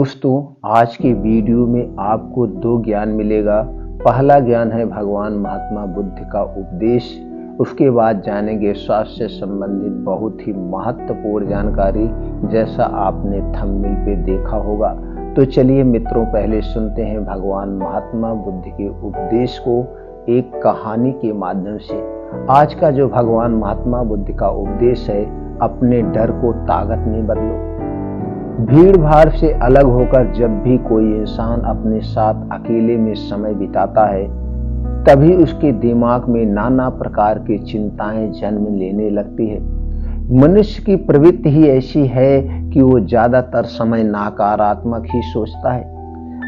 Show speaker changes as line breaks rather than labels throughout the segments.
दोस्तों, आज के वीडियो में आपको दो ज्ञान मिलेगा। पहला ज्ञान है भगवान महात्मा बुद्ध का उपदेश। उसके बाद जानेंगे स्वास्थ्य से संबंधित बहुत ही महत्वपूर्ण जानकारी, जैसा आपने थंबनेल पे देखा होगा। तो चलिए मित्रों, पहले सुनते हैं भगवान महात्मा बुद्ध के उपदेश को एक कहानी के माध्यम से। आज का जो भगवान महात्मा बुद्ध का उपदेश है, अपने डर को ताकत में बदलो। भीड़ भाड़ से अलग होकर जब भी कोई इंसान अपने साथ अकेले में समय बिताता है, तभी उसके दिमाग में नाना प्रकार की चिंताएं जन्म लेने लगती है। मनुष्य की प्रवृत्ति ही ऐसी है कि वो ज्यादातर समय नकारात्मक ही सोचता है।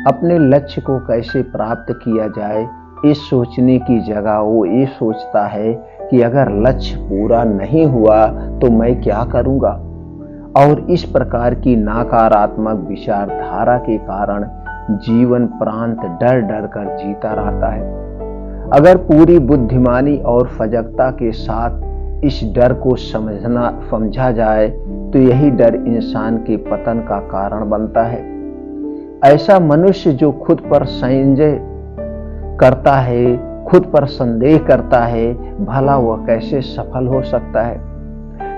अपने लक्ष्य को कैसे प्राप्त किया जाए, इस सोचने की जगह वो ये सोचता है कि अगर लक्ष्य पूरा नहीं हुआ तो मैं क्या करूंगा। और इस प्रकार की नकारात्मक विचारधारा के कारण जीवन प्रांत डर डर कर जीता रहता है। अगर पूरी बुद्धिमानी और सजगता के साथ इस डर को समझा जाए तो यही डर इंसान के पतन का कारण बनता है। ऐसा मनुष्य जो खुद पर संदेह करता है, खुद पर संदेह करता है, भला वह कैसे सफल हो सकता है।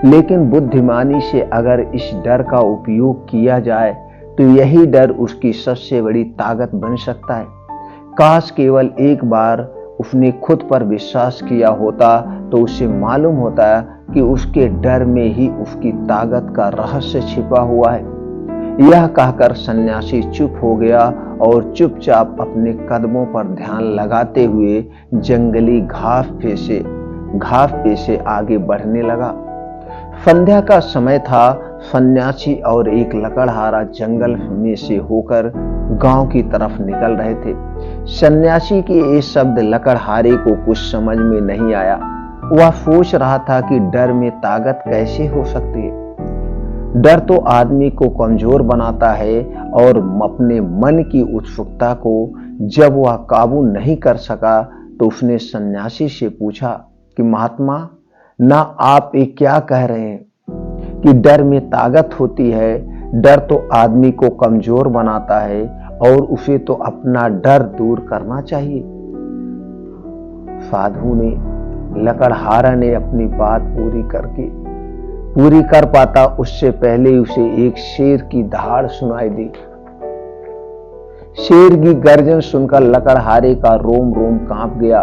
लेकिन बुद्धिमानी से अगर इस डर का उपयोग किया जाए तो यही डर उसकी सबसे बड़ी ताकत बन सकता है। काश केवल एक बार उसने खुद पर विश्वास किया होता तो उसे मालूम होता कि उसके डर में ही उसकी ताकत का रहस्य छिपा हुआ है। यह कहकर सन्यासी चुप हो गया और चुपचाप अपने कदमों पर ध्यान लगाते हुए जंगली घास पे से आगे बढ़ने लगा। संध्या का समय था। सन्यासी और एक लकड़हारा जंगल में से होकर गांव की तरफ निकल रहे थे। सन्यासी के ये शब्द लकड़हारे को कुछ समझ में नहीं आया। वह सोच रहा था कि डर में ताकत कैसे हो सकती है। डर तो आदमी को कमजोर बनाता है और अपने मन की उत्सुकता को जब वह काबू नहीं कर सका तो उसने सन्यासी से पूछा कि महात्मा, ना आप ये क्या कह रहे हैं कि डर में ताकत होती है। डर तो आदमी को कमजोर बनाता है और उसे तो अपना डर दूर करना चाहिए। साधु ने, लकड़हारा ने अपनी बात पूरी कर पाता उससे पहले उसे एक शेर की दहाड़ सुनाई दी। शेर की गर्जन सुनकर लकड़हारे का रोम रोम कांप गया।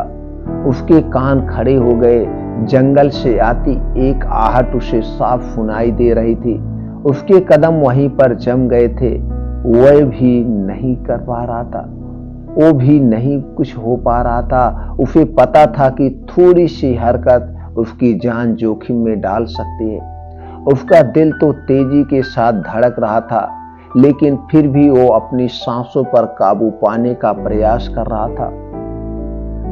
उसके कान खड़े हो गए। जंगल से आती एक आहट उसे साफ सुनाई दे रही थी। उसके कदम वहीं पर जम गए थे। वह भी नहीं कर पा रहा था, वो भी नहीं कुछ हो पा रहा था। उसे पता था कि थोड़ी सी हरकत उसकी जान जोखिम में डाल सकती है। उसका दिल तो तेजी के साथ धड़क रहा था, लेकिन फिर भी वो अपनी सांसों पर काबू पाने का प्रयास कर रहा था।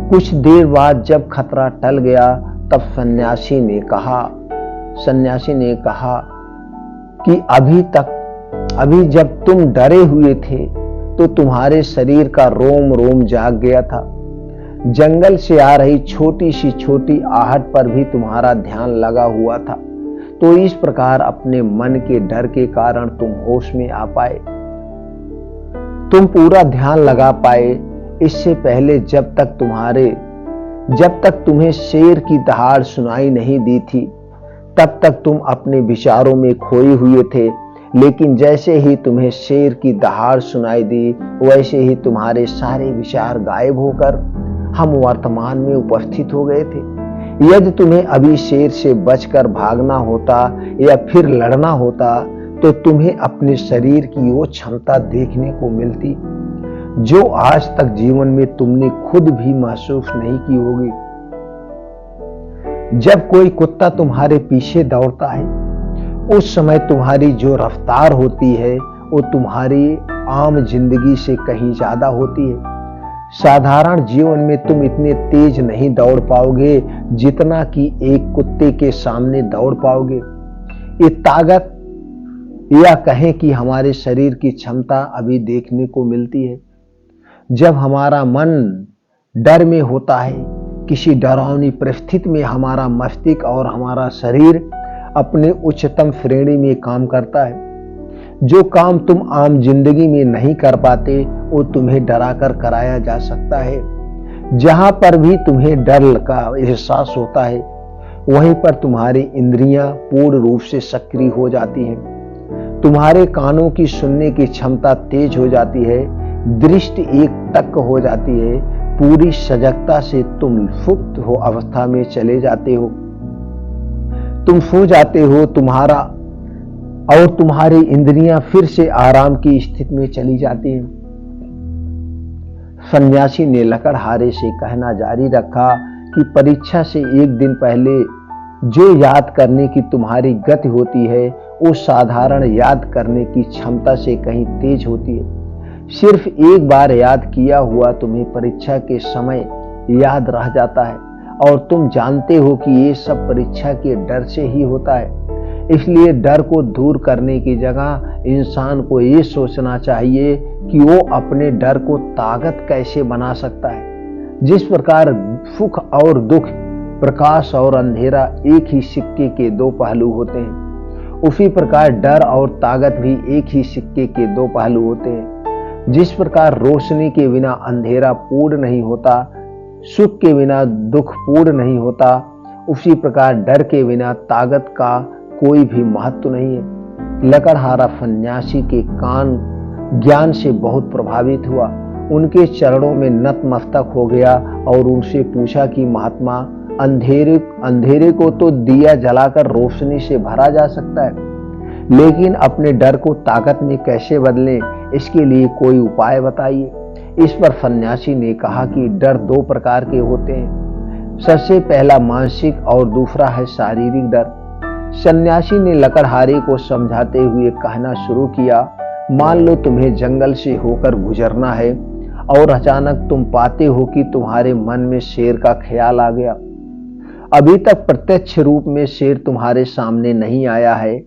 कुछ देर बाद जब खतरा टल गया तब सन्यासी ने कहा कि अभी जब तुम डरे हुए थे तो तुम्हारे शरीर का रोम रोम जाग गया था। जंगल से आ रही छोटी आहट पर भी तुम्हारा ध्यान लगा हुआ था। तो इस प्रकार अपने मन के डर के कारण तुम होश में आ पाए, तुम पूरा ध्यान लगा पाए। इससे पहले जब तक तुम्हें शेर की दहाड़ सुनाई नहीं दी थी, तब तक तुम अपने विचारों में खोए हुए थे। लेकिन जैसे ही तुम्हें शेर की दहाड़ सुनाई दी, वैसे ही तुम्हारे सारे विचार गायब होकर हम वर्तमान में उपस्थित हो गए थे। यदि तुम्हें अभी शेर से बचकर भागना होता या फिर लड़ना होता तो तुम्हें अपने शरीर की वो क्षमता देखने को मिलती जो आज तक जीवन में तुमने खुद भी महसूस नहीं की होगी। जब कोई कुत्ता तुम्हारे पीछे दौड़ता है, उस समय तुम्हारी जो रफ्तार होती है वो तुम्हारी आम जिंदगी से कहीं ज्यादा होती है। साधारण जीवन में तुम इतने तेज नहीं दौड़ पाओगे जितना कि एक कुत्ते के सामने दौड़ पाओगे। ये ताकत, या कहें कि हमारे शरीर की क्षमता अभी देखने को मिलती है। जब हमारा मन डर में होता है, किसी डरावनी परिस्थिति में हमारा मस्तिष्क और हमारा शरीर अपने उच्चतम श्रेणी में काम करता है। जो काम तुम आम जिंदगी में नहीं कर पाते वो तुम्हें डराकर कराया जा सकता है। जहां पर भी तुम्हें डर का एहसास होता है वहीं पर तुम्हारी इंद्रियां पूर्ण रूप से सक्रिय हो जाती हैं। तुम्हारे कानों की सुनने की क्षमता तेज हो जाती है, दृष्टि एक टक हो जाती है, पूरी सजगता से तुम सुप्त हो अवस्था में चले जाते हो। तुम सो जाते हो और तुम्हारी इंद्रियां फिर से आराम की स्थिति में चली जाती हैं। सन्यासी ने लकड़हारे से कहना जारी रखा कि परीक्षा से एक दिन पहले जो याद करने की तुम्हारी गति होती है वो साधारण याद करने की क्षमता से कहीं तेज होती है। सिर्फ एक बार याद किया हुआ तुम्हें परीक्षा के समय याद रह जाता है और तुम जानते हो कि ये सब परीक्षा के डर से ही होता है। इसलिए डर को दूर करने की जगह इंसान को ये सोचना चाहिए कि वो अपने डर को ताकत कैसे बना सकता है। जिस प्रकार सुख और दुख, प्रकाश और अंधेरा एक ही सिक्के के दो पहलू होते हैं, उसी प्रकार डर और ताकत भी एक ही सिक्के के दो पहलू होते हैं। जिस प्रकार रोशनी के बिना अंधेरा पूर्ण नहीं होता, सुख के बिना दुख पूर्ण नहीं होता, उसी प्रकार डर के बिना ताकत का कोई भी महत्व नहीं है। लकड़हारा सन्यासी के कान ज्ञान से बहुत प्रभावित हुआ, उनके चरणों में नतमस्तक हो गया और उनसे पूछा कि महात्मा, अंधेरे को तो दिया जलाकर रोशनी से भरा जा सकता है, लेकिन अपने डर को ताकत में कैसे बदलें, इसके लिए कोई उपाय बताइए। इस पर सन्यासी ने कहा कि डर दो प्रकार के होते हैं, सबसे पहला मानसिक और दूसरा है शारीरिक डर। सन्यासी ने लकड़हारे को समझाते हुए कहना शुरू किया, मान लो तुम्हें जंगल से होकर गुजरना है और अचानक तुम पाते हो कि तुम्हारे मन में शेर का ख्याल आ गया। अभी तक प्रत्यक्ष रूप में शेर तुम्हारे सामने नहीं आया है,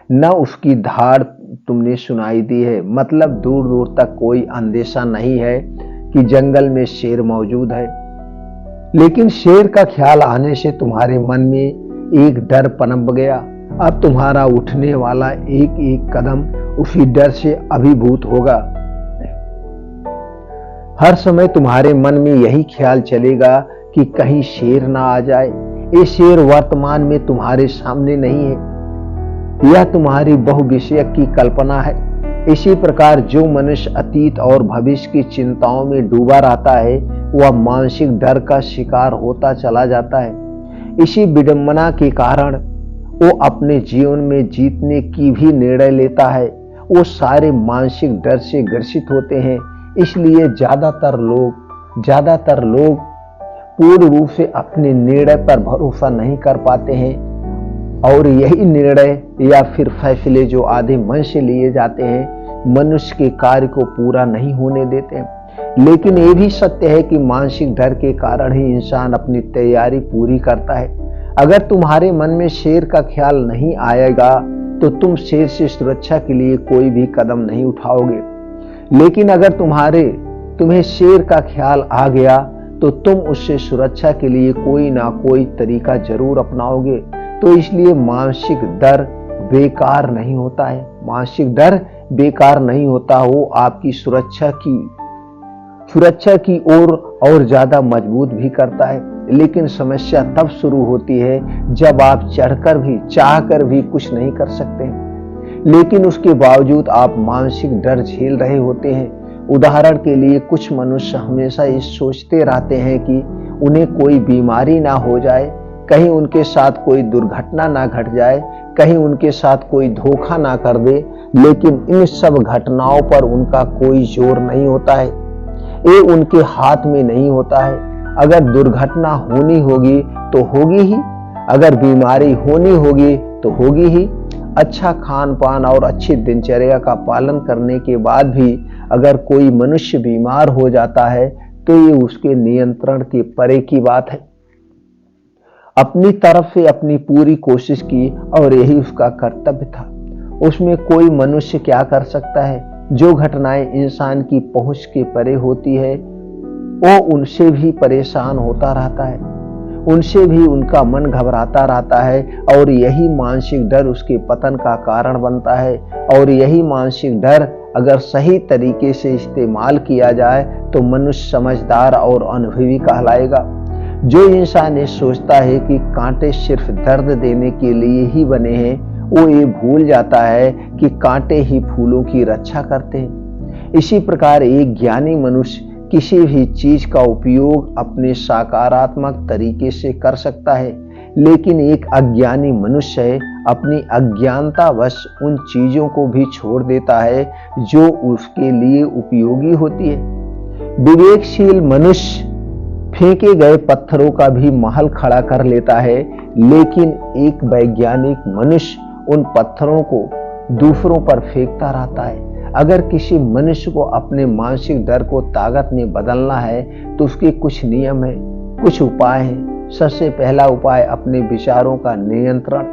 न उसकी धाड़ तुमने सुनाई दी है, मतलब दूर दूर तक कोई अंदेशा नहीं है कि जंगल में शेर मौजूद है। लेकिन शेर का ख्याल आने से तुम्हारे मन में एक डर पनप गया। अब तुम्हारा उठने वाला एक एक कदम उसी डर से अभिभूत होगा। हर समय तुम्हारे मन में यही ख्याल चलेगा कि कहीं शेर ना आ जाए। ये शेर वर्तमान में तुम्हारे सामने नहीं है, यह तुम्हारी बहुविषयक की कल्पना है। इसी प्रकार जो मनुष्य अतीत और भविष्य की चिंताओं में डूबा रहता है वह मानसिक डर का शिकार होता चला जाता है। इसी विडंबना के कारण वो अपने जीवन में जीतने की भी निर्णय लेता है। वो सारे मानसिक डर से ग्रसित होते हैं। इसलिए ज्यादातर लोग पूर्ण रूप से अपने निर्णय पर भरोसा नहीं कर पाते हैं और यही निर्णय या फिर फैसले जो आधे मन से लिए जाते हैं मनुष्य के कार्य को पूरा नहीं होने देते हैं। लेकिन ये भी सत्य है कि मानसिक डर के कारण ही इंसान अपनी तैयारी पूरी करता है। अगर तुम्हारे मन में शेर का ख्याल नहीं आएगा तो तुम शेर से सुरक्षा के लिए कोई भी कदम नहीं उठाओगे। लेकिन अगर तुम्हें शेर का ख्याल आ गया तो तुम उससे सुरक्षा के लिए कोई ना कोई तरीका जरूर अपनाओगे। तो इसलिए मानसिक डर बेकार नहीं होता है। मानसिक डर बेकार नहीं होता, वो आपकी सुरक्षा की ओर और ज्यादा मजबूत भी करता है। लेकिन समस्या तब शुरू होती है जब आप चाहकर भी कुछ नहीं कर सकते हैं, लेकिन उसके बावजूद आप मानसिक डर झेल रहे होते हैं। उदाहरण के लिए कुछ मनुष्य हमेशा ये सोचते रहते हैं कि उन्हें कोई बीमारी ना हो जाए, कहीं उनके साथ कोई दुर्घटना ना घट जाए, कहीं उनके साथ कोई धोखा ना कर दे। लेकिन इन सब घटनाओं पर उनका कोई जोर नहीं होता है, ये उनके हाथ में नहीं होता है। अगर दुर्घटना होनी होगी तो होगी ही, अगर बीमारी होनी होगी तो होगी ही। अच्छा खान पान और अच्छी दिनचर्या का पालन करने के बाद भी अगर कोई मनुष्य बीमार हो जाता है तो ये उसके नियंत्रण के परे की बात है। अपनी तरफ से अपनी पूरी कोशिश की और यही उसका कर्तव्य था। उसमें कोई मनुष्य क्या कर सकता है? जो घटनाएं इंसान की पहुंच के परे होती है वो उनसे भी परेशान होता रहता है। उनसे भी उनका मन घबराता रहता है और यही मानसिक डर उसके पतन का कारण बनता है। और यही मानसिक डर अगर सही तरीके से इस्तेमाल किया जाए तो मनुष्य समझदार और अनुभवी कहलाएगा। जो इंसान ये सोचता है कि कांटे सिर्फ दर्द देने के लिए ही बने हैं, वो ये भूल जाता है कि कांटे ही फूलों की रक्षा करते हैं। इसी प्रकार एक ज्ञानी मनुष्य किसी भी चीज का उपयोग अपने सकारात्मक तरीके से कर सकता है, लेकिन एक अज्ञानी मनुष्य अपनी अज्ञानतावश उन चीजों को भी छोड़ देता है जो उसके लिए उपयोगी होती है। विवेकशील मनुष्य फेंके गए पत्थरों का भी महल खड़ा कर लेता है, लेकिन एक वैज्ञानिक मनुष्य उन पत्थरों को दूसरों पर फेंकता रहता है। अगर किसी मनुष्य को अपने मानसिक डर को ताकत में बदलना है तो उसके कुछ नियम है, कुछ उपाय हैं। सबसे पहला उपाय अपने विचारों का नियंत्रण,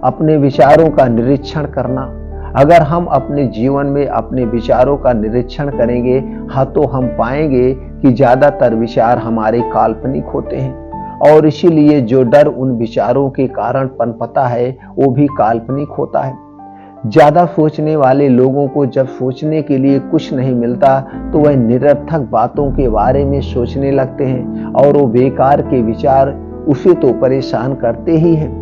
अपने विचारों का निरीक्षण करना। अगर हम अपने जीवन में अपने विचारों का निरीक्षण करेंगे तो हम पाएंगे कि ज्यादातर विचार हमारे काल्पनिक होते हैं और इसीलिए जो डर उन विचारों के कारण पनपता है वो भी काल्पनिक होता है। ज्यादा सोचने वाले लोगों को जब सोचने के लिए कुछ नहीं मिलता तो वह निरर्थक बातों के बारे में सोचने लगते हैं और वो बेकार के विचार उसे तो परेशान करते ही हैं,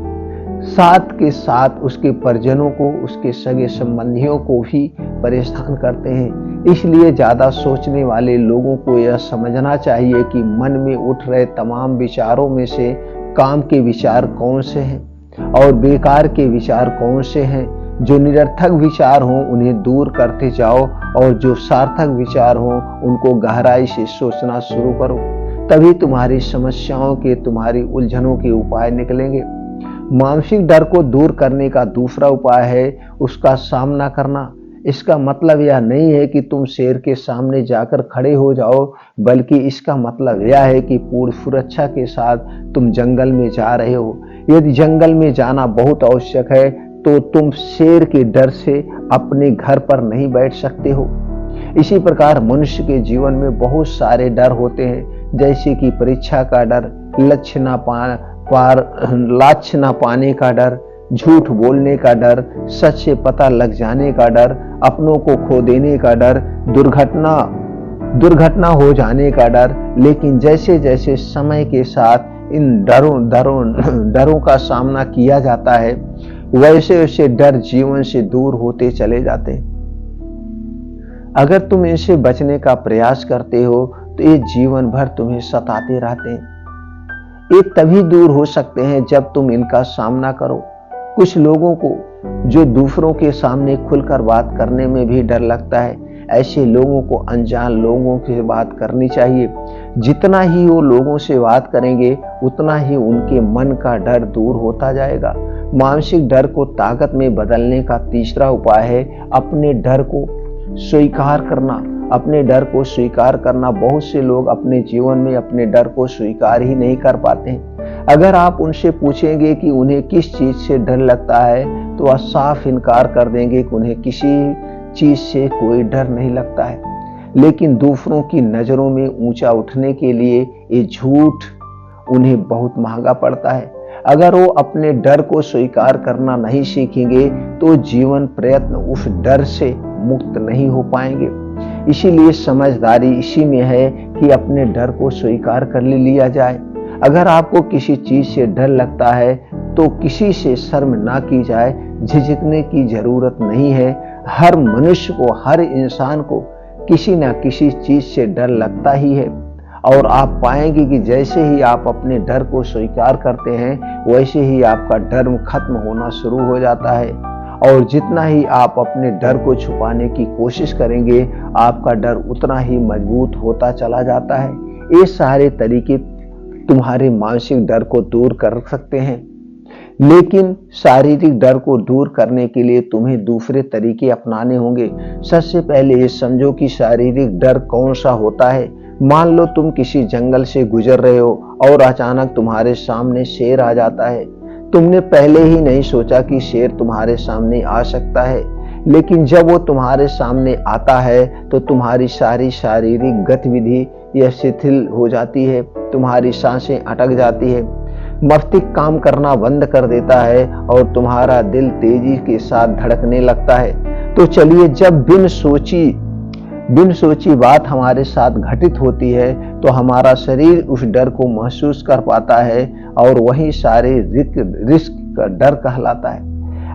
साथ के साथ उसके परिजनों को, उसके सगे संबंधियों को भी परेशान करते हैं। इसलिए ज्यादा सोचने वाले लोगों को यह समझना चाहिए कि मन में उठ रहे तमाम विचारों में से काम के विचार कौन से हैं और बेकार के विचार कौन से हैं। जो निरर्थक विचार हों उन्हें दूर करते जाओ और जो सार्थक विचार हों उनको गहराई से सोचना शुरू करो, तभी तुम्हारी समस्याओं के, तुम्हारी उलझनों के उपाय निकलेंगे। मानसिक डर को दूर करने का दूसरा उपाय है उसका सामना करना। इसका मतलब यह नहीं है कि तुम शेर के सामने जाकर खड़े हो जाओ, बल्कि इसका मतलब यह है कि पूर्ण सुरक्षा के साथ तुम जंगल में जा रहे हो। यदि जंगल में जाना बहुत आवश्यक है तो तुम शेर के डर से अपने घर पर नहीं बैठ सकते हो। इसी प्रकार मनुष्य के जीवन में बहुत सारे डर होते हैं, जैसे कि परीक्षा का डर, लक्ष्य ना पाने का डर, झूठ बोलने का डर, सच से पता लग जाने का डर, अपनों को खो देने का डर, दुर्घटना हो जाने का डर। लेकिन जैसे जैसे समय के साथ इन डरों का सामना किया जाता है वैसे वैसे डर जीवन से दूर होते चले जाते हैं। अगर तुम इनसे बचने का प्रयास करते हो तो ये जीवन भर तुम्हें सताते रहते हैं। ये तभी दूर हो सकते हैं जब तुम इनका सामना करो। कुछ लोगों को जो दूसरों के सामने खुलकर बात करने में भी डर लगता है, ऐसे लोगों को अनजान लोगों से बात करनी चाहिए। जितना ही वो लोगों से बात करेंगे उतना ही उनके मन का डर दूर होता जाएगा। मानसिक डर को ताकत में बदलने का तीसरा उपाय है अपने डर को स्वीकार करना। अपने डर को स्वीकार करना। बहुत से लोग अपने जीवन में अपने डर को स्वीकार ही नहीं कर पाते हैं। अगर आप उनसे पूछेंगे कि उन्हें किस चीज से डर लगता है तो वह साफ इनकार कर देंगे कि उन्हें किसी चीज से कोई डर नहीं लगता है। लेकिन दूसरों की नजरों में ऊंचा उठने के लिए ये झूठ उन्हें बहुत महंगा पड़ता है। अगर वो अपने डर को स्वीकार करना नहीं सीखेंगे तो जीवन प्रयत्न उस डर से मुक्त नहीं हो पाएंगे। इसीलिए समझदारी इसी में है कि अपने डर को स्वीकार कर लिया जाए। अगर आपको किसी चीज से डर लगता है तो किसी से शर्म ना की जाए, झिझकने की जरूरत नहीं है। हर मनुष्य को, हर इंसान को किसी ना किसी चीज से डर लगता ही है और आप पाएंगे कि जैसे ही आप अपने डर को स्वीकार करते हैं वैसे ही आपका डर खत्म होना शुरू हो जाता है। और जितना ही आप अपने डर को छुपाने की कोशिश करेंगे आपका डर उतना ही मजबूत होता चला जाता है। ये सारे तरीके तुम्हारे मानसिक डर को दूर कर सकते हैं, लेकिन शारीरिक डर को दूर करने के लिए तुम्हें दूसरे तरीके अपनाने होंगे। सबसे पहले ये समझो कि शारीरिक डर कौन सा होता है। मान लो तुम किसी जंगल से गुजर रहे हो और अचानक तुम्हारे सामने शेर आ जाता है। तुमने पहले ही नहीं सोचा कि शेर तुम्हारे सामने आ सकता है, लेकिन जब वो तुम्हारे सामने आता है तो तुम्हारी सारी शारीरिक गतिविधि यह शिथिल हो जाती है, तुम्हारी सांसें अटक जाती है, मस्तिष्क काम करना बंद कर देता है और तुम्हारा दिल तेजी के साथ धड़कने लगता है। तो चलिए, जब बिन सोची बात हमारे साथ घटित होती है तो हमारा शरीर उस डर को महसूस कर पाता है और वही शारीरिक रिस्क का डर कहलाता है।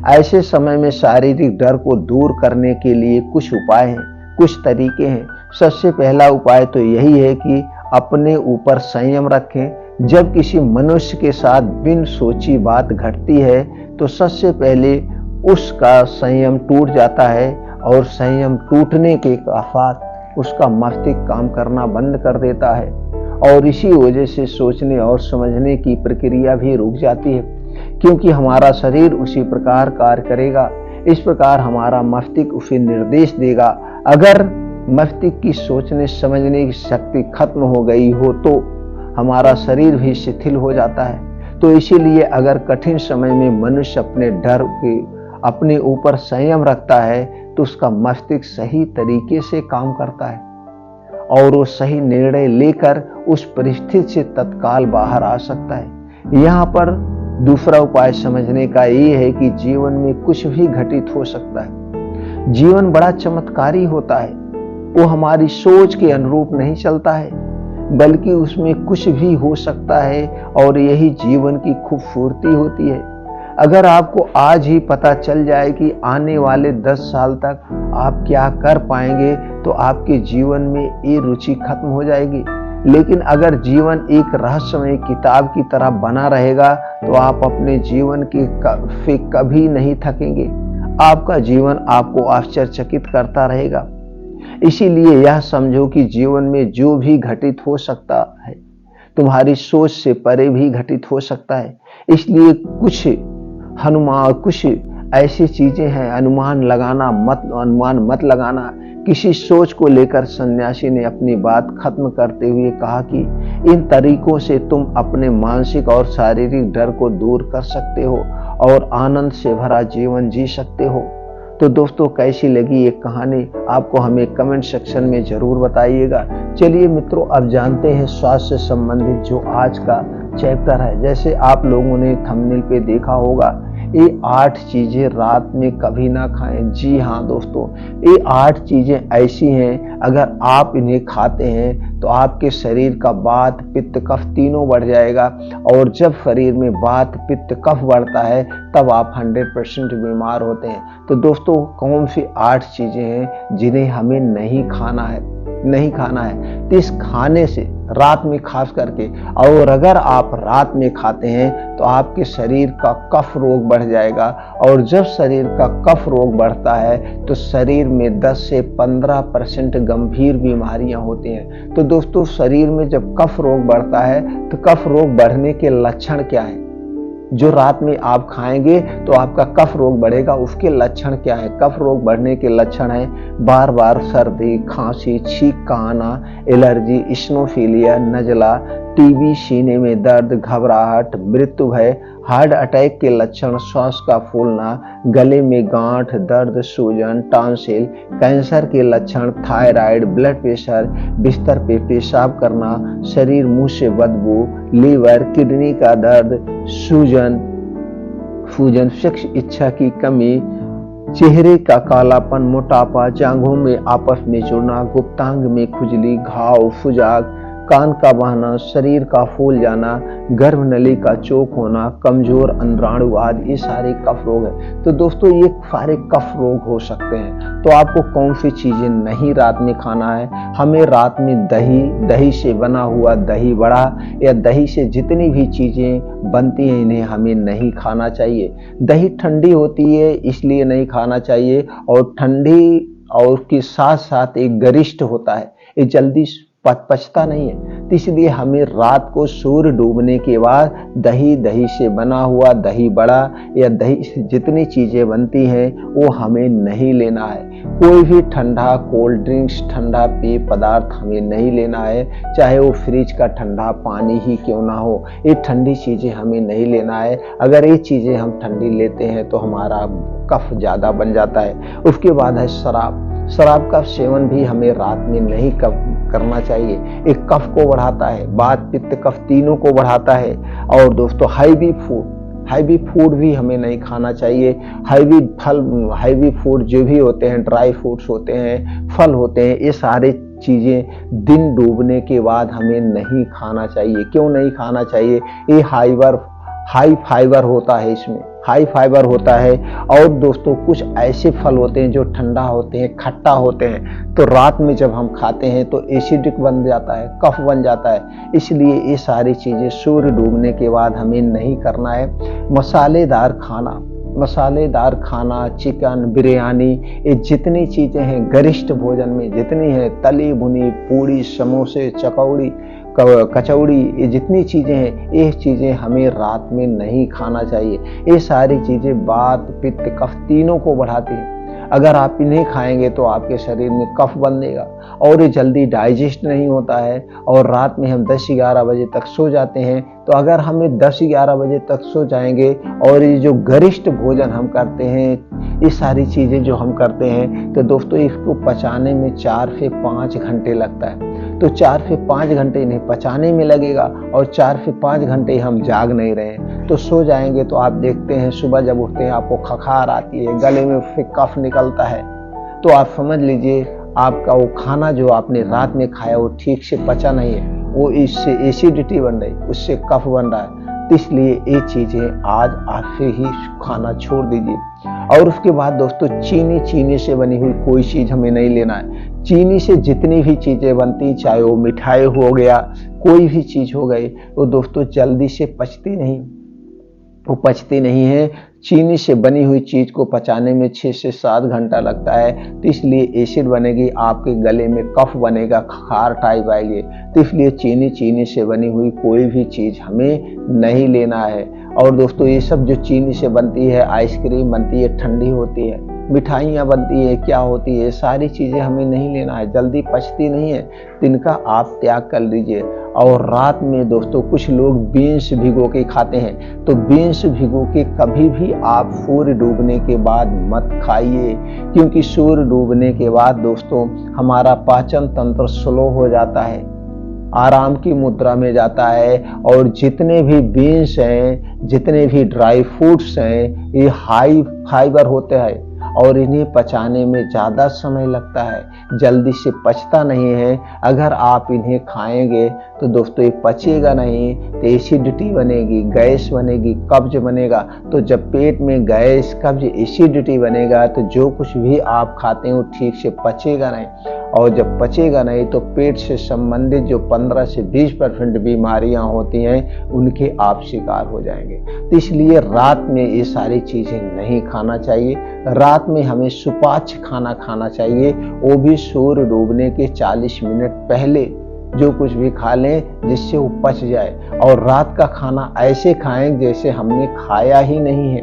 ऐसे समय में शारीरिक डर को दूर करने के लिए कुछ उपाय हैं, कुछ तरीके हैं। सबसे पहला उपाय तो यही है कि अपने ऊपर संयम रखें। जब किसी मनुष्य के साथ बिन सोची बात घटती है तो सबसे पहले उसका संयम टूट जाता है और संयम टूटने के बाद उसका मस्तिष्क काम करना बंद कर देता है और इसी वजह से सोचने और समझने की प्रक्रिया भी रुक जाती है, क्योंकि हमारा शरीर उसी प्रकार कार्य करेगा। इस प्रकार हमारा मस्तिष्क उसे निर्देश देगा। अगर मस्तिष्क की सोचने समझने की शक्ति खत्म हो गई हो तो हमारा शरीर भी शिथिल हो जाता है। तो इसीलिए अगर कठिन समय में मनुष्य अपने डर के अपने ऊपर संयम रखता है तो उसका मस्तिष्क सही तरीके से काम करता है और वो सही निर्णय लेकर उस परिस्थिति से तत्काल बाहर आ सकता है। यहाँ पर दूसरा उपाय समझने का ये है कि जीवन में कुछ भी घटित हो सकता है। जीवन बड़ा चमत्कारी होता है, वो हमारी सोच के अनुरूप नहीं चलता है, बल्कि उसमें कुछ भी हो सकता है और यही जीवन की खूबसूरती होती है। अगर आपको आज ही पता चल जाए कि आने वाले 10 साल तक आप क्या कर पाएंगे तो आपके जीवन में ये रुचि खत्म हो जाएगी। लेकिन अगर जीवन एक रहस्यमय किताब की तरह बना रहेगा तो आप अपने जीवन के कभी नहीं थकेंगे। आपका जीवन आपको आश्चर्यचकित करता रहेगा। इसीलिए यह समझो कि जीवन में जो भी घटित हो सकता है तुम्हारी सोच से परे भी घटित हो सकता है। इसलिए कुछ ऐसी चीजें हैं, अनुमान मत लगाना। किसी सोच को लेकर सन्यासी ने अपनी बात खत्म करते हुए कहा कि इन तरीकों से तुम अपने मानसिक और शारीरिक डर को दूर कर सकते हो और आनंद से भरा जीवन जी सकते हो। तो दोस्तों, कैसी लगी ये कहानी आपको हमें कमेंट सेक्शन में जरूर बताइएगा। चलिए मित्रों, अब जानते हैं स्वास्थ्य से संबंधित जो आज का चैप्टर है। जैसे आप लोगों ने थंबनेल पे देखा होगा, ये 8 चीजें रात में कभी ना खाएं। जी हाँ दोस्तों, ये 8 चीजें ऐसी हैं, अगर आप इन्हें खाते हैं तो आपके शरीर का वात पित्त कफ तीनों बढ़ जाएगा और जब शरीर में वात पित्त कफ बढ़ता है तब आप 100% बीमार होते हैं। तो दोस्तों, कौन सी 8 चीजें हैं जिन्हें हमें नहीं खाना है? तो इस खाने से रात में खास करके, और अगर आप रात में खाते हैं तो आपके शरीर का कफ रोग बढ़ जाएगा और जब शरीर का कफ रोग बढ़ता है तो शरीर में 10 से 15% गंभीर बीमारियां होती हैं। तो दोस्तों, शरीर में जब कफ रोग बढ़ता है तो कफ रोग बढ़ने के लक्षण क्या है? जो रात में आप खाएंगे तो आपका कफ रोग बढ़ेगा, उसके लक्षण क्या है? कफ रोग बढ़ने के लक्षण है बार बार सर्दी, खांसी, छींक का आना, एलर्जी, इस्नोफिलिया, नजला, टीबी, सीने में दर्द, घबराहट, मृत्यु भय, हार्ट अटैक के लक्षण, श्वास का फूलना, गले में गांठ, दर्द, सूजन, टॉन्सिल, कैंसर के लक्षण, थायराइड, ब्लड प्रेशर, बिस्तर पे पेशाब करना, शरीर मुंह से बदबू, लीवर, किडनी का दर्द, सूजन, सेक्स इच्छा की कमी, चेहरे का कालापन, मोटापा, जांघों में आपस में जुड़ना, गुप्तांग में खुजली, घाव, सुजाग, कान का बहना, शरीर का फूल जाना, गर्भ नली का चौक होना, कमजोर अंद्राणु आदि, ये सारे कफ रोग है। तो दोस्तों, ये सारे कफ रोग हो सकते हैं। तो आपको कौन सी चीजें नहीं रात में खाना है? हमें रात में दही से बना हुआ दही बड़ा या दही से जितनी भी चीजें बनती हैं इन्हें हमें नहीं खाना चाहिए। दही ठंडी होती है इसलिए नहीं खाना चाहिए, और ठंडी और के साथ साथ एक गरिष्ठ होता है, ये जल्दी पचता नहीं है। तो इसलिए हमें रात को सूर्य डूबने के बाद दही से बना हुआ दही बड़ा या दही से जितनी चीजें बनती हैं वो हमें नहीं लेना है। कोई भी ठंडा कोल्ड ड्रिंक्स, ठंडा पेय पदार्थ हमें नहीं लेना है, चाहे वो फ्रिज का ठंडा पानी ही क्यों ना हो। ये ठंडी चीजें हमें नहीं लेना है। अगर ये चीजें हम ठंडी लेते हैं तो हमारा कफ ज्यादा बन जाता है। उसके बाद है शराब का सेवन भी हमें रात में नहीं करना चाहिए। एक कफ को बढ़ाता है, वात पित्त कफ तीनों को बढ़ाता है। और दोस्तों हैवी फूड भी हमें नहीं खाना चाहिए। हैवी फूड जो भी होते हैं, ड्राई फ्रूट्स होते हैं, फल होते हैं, ये सारे चीजें दिन डूबने के बाद हमें नहीं खाना चाहिए। क्यों नहीं खाना चाहिए? ये हाई फाइबर होता है, इसमें हाई फाइबर होता है। और दोस्तों कुछ ऐसे फल होते हैं जो ठंडा होते हैं, खट्टा होते हैं, तो रात में जब हम खाते हैं तो एसिडिक बन जाता है, कफ बन जाता है। इसलिए ये सारी चीजें सूर्य डूबने के बाद हमें नहीं करना है। मसालेदार खाना, चिकन, बिरयानी, ये जितनी चीजें हैं गरिष्ठ भोजन में जितनी है, तली भुनी पूड़ी, समोसे, कचौड़ी, ये जितनी चीजें हैं, ये चीजें हमें रात में नहीं खाना चाहिए। ये सारी चीजें वात पित्त कफ तीनों को बढ़ाती हैं। अगर आप इन्हें खाएंगे तो आपके शरीर में कफ बनेगा और ये जल्दी डाइजेस्ट नहीं होता है। और रात में हम 10-11 बजे तक सो जाते हैं। तो अगर हमें 10-11 बजे तक सो जाएंगे और ये जो गरिष्ठ भोजन हम करते हैं, ये सारी चीजें जो हम करते हैं, तो दोस्तों इसको पचाने में 4 से 5 घंटे लगता है। तो 4 से 5 घंटे इन्हें पचाने में लगेगा और 4 से 5 घंटे हम जाग नहीं रहे हैं, तो सो जाएंगे। तो आप देखते हैं सुबह जब उठते हैं आपको खखार आती है, गले में फिर कफ निकलता है, तो आप समझ लीजिए आपका वो खाना जो आपने रात में खाया वो ठीक से पचा नहीं है, वो इससे एसिडिटी बन रही, उससे कफ बन रहा है। तो इसलिए ये चीजें आज से ही खाना छोड़ दीजिए। और उसके बाद दोस्तों चीनी से बनी हुई कोई चीज हमें नहीं लेना है। चीनी से जितनी भी चीजें बनती, चाहे वो मिठाई हो गया, कोई भी चीज हो गई, वो दोस्तों जल्दी से पचती नहीं है। चीनी से बनी हुई चीज को पचाने में 6 से 7 घंटा लगता है। तो इसलिए एसिड बनेगी, आपके गले में कफ बनेगा, खखार टाइप आएगी। तो इसलिए चीनी से बनी हुई कोई भी चीज हमें नहीं लेना है। और दोस्तों ये सब जो चीनी से बनती है, आइसक्रीम बनती है, ठंडी होती है, मिठाइयाँ बनती है, क्या होती है, सारी चीजें हमें नहीं लेना है, जल्दी पचती नहीं है, तो इनका आप त्याग कर लीजिए। और रात में दोस्तों कुछ लोग बीन्स भिगो के खाते हैं, तो बीन्स भिगो के कभी भी आप सूर्य डूबने के बाद मत खाइए, क्योंकि सूर्य डूबने के बाद दोस्तों हमारा पाचन तंत्र स्लो हो जाता है, आराम की मुद्रा में जाता है। और जितने भी बीन्स हैं, जितने भी ड्राई फ्रूट्स हैं, ये हाई फाइबर होते हैं और इन्हें पचाने में ज़्यादा समय लगता है, जल्दी से पचता नहीं है। अगर आप इन्हें खाएंगे तो दोस्तों ये पचेगा नहीं, तो एसिडिटी बनेगी, गैस बनेगी, कब्ज बनेगा। तो जब पेट में गैस, कब्ज, एसिडिटी बनेगा तो जो कुछ भी आप खाते हैं वो ठीक से पचेगा नहीं। और जब पचेगा नहीं तो पेट से संबंधित जो 15 से 20% बीमारियां होती हैं उनके आप शिकार हो जाएंगे। तो इसलिए रात में ये सारी चीजें नहीं खाना चाहिए। रात में हमें सुपाच्य खाना खाना चाहिए, वो भी सूर्य डूबने के 40 मिनट पहले जो कुछ भी खा लें जिससे वो पच जाए। और रात का खाना ऐसे खाएं जैसे हमने खाया ही नहीं है।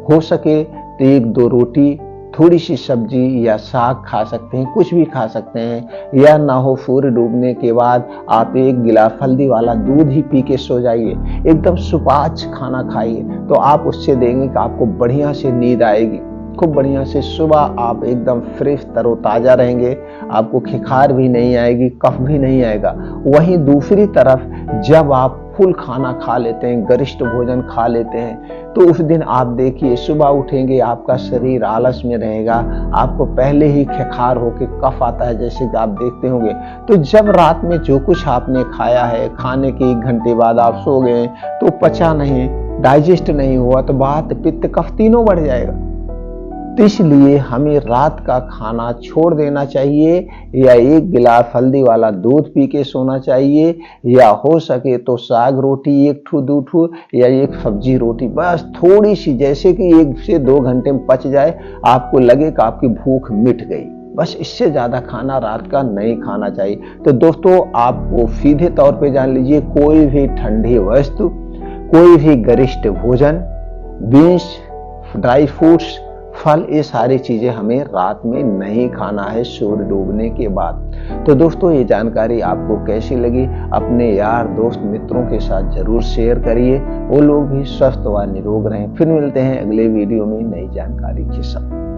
हो सके तो 1-2 रोटी, थोड़ी सी सब्जी या साग खा सकते हैं, कुछ भी खा सकते हैं। या ना हो सूर्य डूबने के बाद आप 1 गिलास हल्दी वाला दूध ही पी के सो जाइए, एकदम सुपाच्य खाना खाइए, तो आप उससे देंगे कि आपको बढ़िया से नींद आएगी, खूब बढ़िया से सुबह आप एकदम फ्रेश तरोताजा रहेंगे, आपको खिखार भी नहीं आएगी, कफ भी नहीं आएगा। वहीं दूसरी तरफ जब आप फुल खाना खा लेते हैं, गरिष्ठ भोजन खा लेते हैं, तो उस दिन आप देखिए सुबह उठेंगे आपका शरीर आलस में रहेगा, आपको पहले ही खिखार होके कफ आता है जैसे कि आप देखते होंगे। तो जब रात में जो कुछ आपने खाया है, खाने के 1 घंटे बाद आप सो गए तो पचा नहीं, डाइजेस्ट नहीं हुआ, तो वात पित्त कफ तीनों बढ़ जाएगा। तो इसलिए हमें रात का खाना छोड़ देना चाहिए, या 1 गिलास हल्दी वाला दूध पी के सोना चाहिए, या हो सके तो साग रोटी 1 ठू 2 ठू या 1 सब्जी रोटी, बस थोड़ी सी, जैसे कि 1 से 2 घंटे में पच जाए, आपको लगे कि आपकी भूख मिट गई। बस इससे ज्यादा खाना रात का नहीं खाना चाहिए। तो दोस्तों आपको सीधे तौर पे जान लीजिए, कोई भी ठंडी वस्तु, कोई भी गरिष्ठ भोजन, बीन्स, ड्राई फ्रूट्स, फल, ये सारी चीजें हमें रात में नहीं खाना है सूर्य डूबने के बाद। तो दोस्तों ये जानकारी आपको कैसी लगी, अपने यार दोस्त मित्रों के साथ जरूर शेयर करिए, वो लोग भी स्वस्थ व निरोग रहें। फिर मिलते हैं अगले वीडियो में नई जानकारी के साथ।